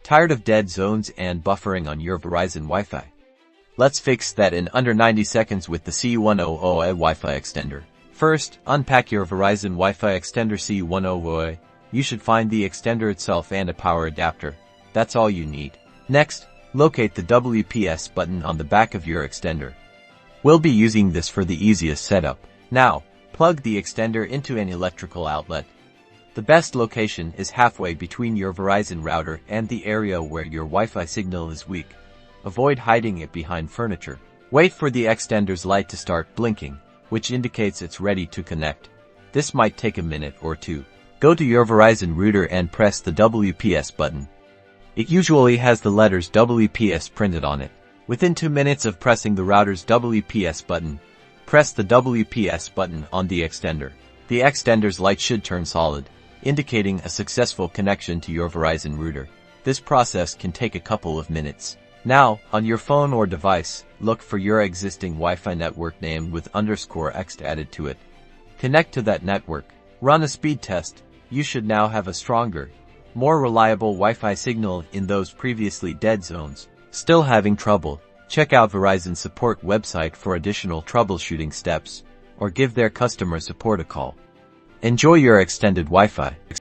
Tired of dead zones and buffering on your Verizon Wi-Fi? Let's fix that in under 90 seconds with the Ce1000A Wi-Fi extender. First, unpack your Verizon Wi-Fi extender Ce1000A. You should find the extender itself and a power adapter. That's all you need. Next, locate the WPS button on the back of your extender. We'll be using this for the easiest setup. Now, plug the extender into an electrical outlet. The best location is halfway between your Verizon router and the area where your Wi-Fi signal is weak. Avoid hiding it behind furniture. Wait for the extender's light to start blinking, which indicates it's ready to connect. This might take a minute or two. Go to your Verizon router and press the WPS button. It usually has the letters WPS printed on it. Within 2 minutes of pressing the router's WPS button, press the WPS button on the extender. The extender's light should turn solid, indicating a successful connection to your Verizon router. This process can take a couple of minutes. Now, on your phone or device, look for your existing Wi-Fi network name with _X added to it. Connect to that network. Run a speed test. You should now have a stronger, more reliable Wi-Fi signal in those previously dead zones. Still having trouble? Check out Verizon support website for additional troubleshooting steps, or give their customer support a call. Enjoy your extended Wi-Fi.